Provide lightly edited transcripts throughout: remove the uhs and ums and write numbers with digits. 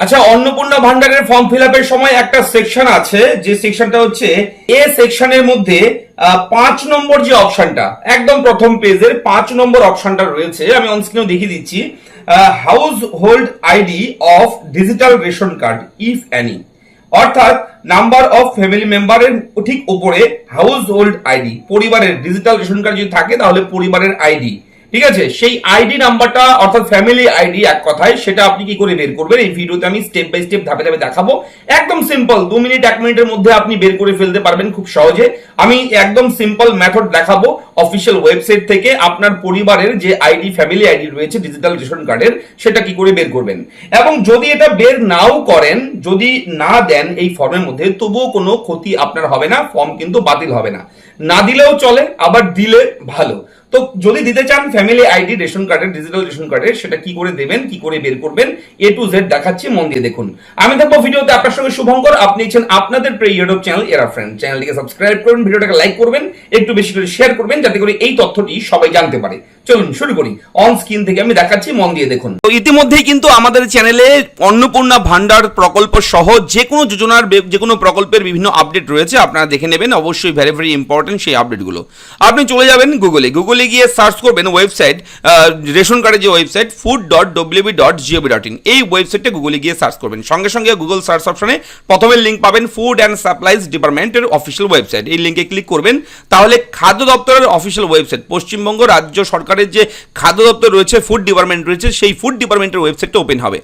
আচ্ছা, অন্নপূর্ণা ভান্ডারের form fill আপের সময় একটা সেকশন আছে, যে সেকশনটা হচ্ছে এ সেকশনের মধ্যে 5 নম্বর যে অপশনটা, একদম প্রথম পেজের 5 নম্বর অপশনটা রয়েছে, আমি অন স্ক্রিনেও দেখিয়ে দিচ্ছি। House hold ID of digital ration card if any, অর্থাৎ নাম্বার অফ ফ্যামিলি মেম্বারের ঠিক উপরে হাউস হোল্ড আইডি, পরিবারের ডিজিটাল রেশন কার্ড যদি থাকে তাহলে পরিবারের আইডি, ঠিক আছে, সেই আইডি নাম্বারটা অর্থাৎ ফ্যামিলি আইডি এক কথায়, সেটা আপনি কি করে বের করবেন এই ভিডিওতে আমি স্টেপ বাই স্টেপ ধাপে ধাপে দেখাবো। একদম সিম্পল, 2 মিনিট 1 মিনিটের মধ্যে আপনি বের করে ফেলতে পারবেন খুব সহজে। আমি একদম সিম্পল মেথড দেখাবো অফিসিয়াল ওয়েবসাইট থেকে, আপনার পরিবারের যে আইডি ফ্যামিলি আইডি রয়েছে ডিজিটাল রেশন কার্ডের, সেটা কি করে বের করবেন। এবং যদি এটা বের নাও করেন, যদি না দেন এই ফর্মের মধ্যে, তবুও কোনো ক্ষতি আপনার হবে না, ফর্ম কিন্তু বাতিল হবে না। না দিলেও চলে, আবার দিলে ভালো। তো যদি দিতে চান ফ্যামিলি আইডি রেশন কার্ডের, ডিজিটাল রেশন কার্ডের, সেটা কি করে দেবেন, কি করে বের করবেন, এ টু জেড দেখাচ্ছি, মন দিয়ে দেখুন। আমি থাকবো ভিডিওতে আপনার সঙ্গে শুভঙ্কর, আপনি হচ্ছেন আপনাদের প্রিয় ইউটিউব চ্যানেল এরা ফ্রেন্ড। চ্যানেলটিকে সাবস্ক্রাইব করুন, ভিডিওটাকে লাইক করবেন, একটু বেশি করে শেয়ার করবেন, যাতে করে এই তথ্যটি সবাই জানতে পারে। চলুন শুরু করি, অন স্ক্রিন থেকে আমি দেখাচ্ছি, মন দিয়ে দেখুন। তো ইতিমধ্যেই কিন্তু আমাদের চ্যানেলে অন্নপূর্ণা ভান্ডার প্রকল্প সহ যে কোনো যোজনার, যে কোনো প্রকল্পের বিভিন্ন আপডেট রয়েছে, আপনারা দেখে নেবেন। অবশ্যই ভেরি ভেরি ইম্পর্টেন্ট সেই আপডেটগুলো। আপনি চলে যাবেন গুগলে গিয়ে সার্চ করবেন ওয়েবসাইট, রেশন কার্ডের যে ওয়েবসাইট food.wb.gov.in, এই ওয়েবসাইটে গুগলে গিয়ে সার্চ করবেন। সঙ্গে সঙ্গে গুগল সার্চ অপশনে প্রথমে লিঙ্ক পাবেন ফুড অ্যান্ড সাপ্লাইজ ডিপার্টমেন্টের অফিসিয়াল ওয়েবসাইট, এই লিঙ্কে ক্লিক করবেন। তাহলে খাদ্য দপ্তরের অফিসিয়াল ওয়েবসাইট, পশ্চিমবঙ্গ রাজ্য সরকারের যে খাদ্য দপ্তর রয়েছে, ফুড ডিপার্টমেন্ট রয়েছে, সেই ফুড ডিপার্টমেন্টের ওয়েবসাইটটা ওপেন হবে।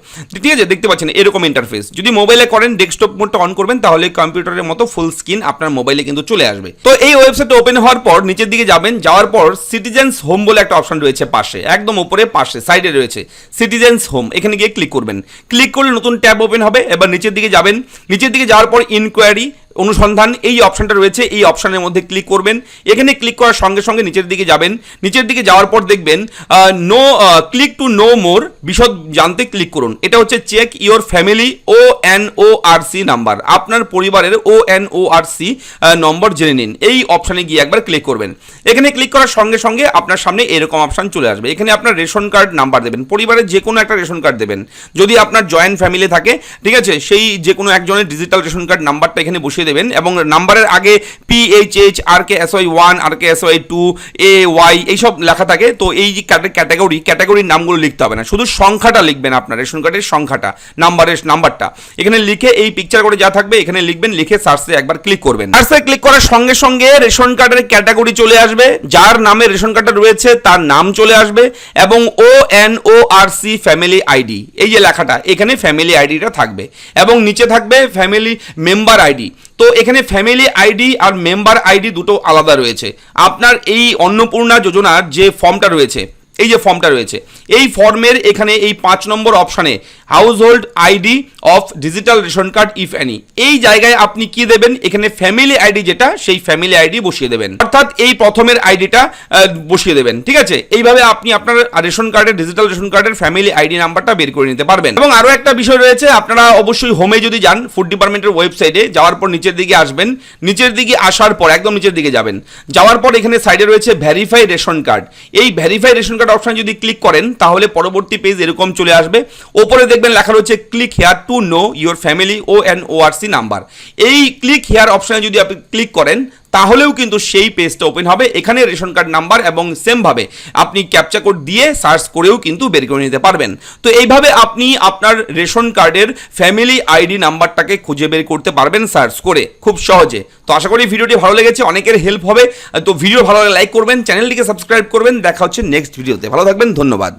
ঠিক আছে, দেখতে পাচ্ছেন এরকম ইন্টারফেস। যদি মোবাইলে করেন, ডেস্কটপ মোডটা অন করবেন, তাহলে কম্পিউটারের মতো ফুল স্ক্রিন আপনার মোবাইলে কিন্তু চলে আসবে। তো এই ওয়েবসাইটটা ওপেন হওয়ার পর নিচের দিকে যাবেন, যাওয়ার পর সিটিজেন্স হোম বলে একটা অপশন রয়েছে পাশে, একদম উপরে পাশে সাইডে রয়েছে সিটিজেন্স হোম, এখানে গিয়ে ক্লিক করবেন। ক্লিক করলে নতুন ট্যাব ওপেন হবে। এবার নিচের দিকে যাবেন, নিচের দিকে যাওয়ার পর ইনকোয়ারি অনুসন্ধান, এই অপশনটা রয়েছে, এই অপশনের মধ্যে ক্লিক করবেন। এখানে ক্লিক করার সঙ্গে সঙ্গে নিচের দিকে যাবেন। নিচের দিকে যাওয়ার পর দেখবেন ক্লিক টু নো মোর, বিশদ জানতে ক্লিক করুন। এটা হচ্ছে check your family ONORC number, আপনার পরিবারের ONORC নম্বর জেনে নিন, এই অপশনে গিয়ে একবার ক্লিক করবেন। এখানে ক্লিক করার সঙ্গে সঙ্গে আপনার সামনে এরকম অপশন চলে আসবে। এখানে আপনার রেশন কার্ড নাম্বার দেবেন, পরিবারের যে কোনো একটা রেশন কার্ড দেবেন। যদি আপনার জয়েন্ট ফ্যামিলি থাকে, ঠিক আছে, সেই যে কোনো একজনের ডিজিটাল রেশন কার্ড নাম্বারটা এখানে বসিয়ে দেবেন। এবং নাম্বারের আগে PHH, RKSY1, RKSY2, AY এইসব লেখা থাকে। তো এই যে ক্যাটাগরির নামগুলো লিখতে হবে না, শুধু সংখ্যাটা লিখবেন, আপনার রেশন কার্ডের সংখ্যাটা, নাম্বারটা এখানে লিখে এই পিকচার করে যা থাকবে এখানে লিখবেন, লিখে সার্চে একবার ক্লিক করবেন। সার্চে ক্লিক করার সঙ্গে সঙ্গে রেশন কার্ডের ক্যাটাগরি চলে আসবে, যার নামে রেশন কার্ডটা রয়েছে তার নাম চলে আসবে, এবং ONORC ফ্যামিলি আইডি, এই যে লেখাটা, এখানে ফ্যামিলি আইডিটা থাকবে, এবং নিচে থাকবে ফ্যামিলি মেম্বার আইডি। তো এখানে ফ্যামিলি আইডি আর মেম্বার আইডি দুটো আলাদা রয়েছে। আপনার এই অন্নপূর্ণা যোজনার যে ফর্মটা রয়েছে, এই যে ফর্মটা রয়েছে, এই ফর্মের এখানে এই 5 নম্বর অপশানে house hold ID of digital ration card if any, এই জায়গায় আপনি কি দেবেন, এখানে ফ্যামিলি আইডি যেটা, সেই ফ্যামিলি আইডি বসিয়ে দেবেন, অর্থাৎ এই প্রথমের আইডিটা বসিয়ে দেবেন। ঠিক আছে, এইভাবে আপনি আপনার রেশন কার্ডের, ডিজিটাল রেশন কার্ডের ফ্যামিলি আইডি নাম্বারটা বের করে নিতে পারবেন। এবং আরও একটা বিষয় রয়েছে, আপনারা অবশ্যই হোমে যদি যান, ফুড ডিপার্টমেন্টের ওয়েবসাইটে যাওয়ার পর নিচের দিকে আসবেন, নিচের দিকে আসার পর একদম নিচের দিকে যাবেন, যাওয়ার পর এখানে সাইডে রয়েছে ভেরিফাই রেশন কার্ড, এই ভেরিফাই রেশন কার্ড অপশন যদি ক্লিক করেন তাহলে পরবর্তী পেজ এরকম চলে আসবে। ওপরে দেখবেন লেখা রয়েছে click here to know your family ONORC number, এই ক্লিক হেয়ার অপশনে যদি আপনি ক্লিক করেন তাহলেও কিন্তু সেই পেজটা ওপেন হবে। এখানে রেশন কার্ড নাম্বার এবং সেমভাবে আপনি ক্যাপচা কোড দিয়ে সার্চ করেও কিন্তু বের করে নিতে পারবেন। তো এইভাবে আপনি আপনার রেশন কার্ডের ফ্যামিলি আইডি নাম্বারটাকে খুঁজে বের করতে পারবেন সার্চ করে খুব সহজে। তো আশা করি ভিডিওটি ভালো লেগেছে, অনেকের হেল্প হবে। তো ভিডিও ভালো লাগলে লাইক করবেন, চ্যানেলটিকে সাবস্ক্রাইব করবেন। দেখা হচ্ছে নেক্সট ভিডিওতে, ভালো থাকবেন, ধন্যবাদ।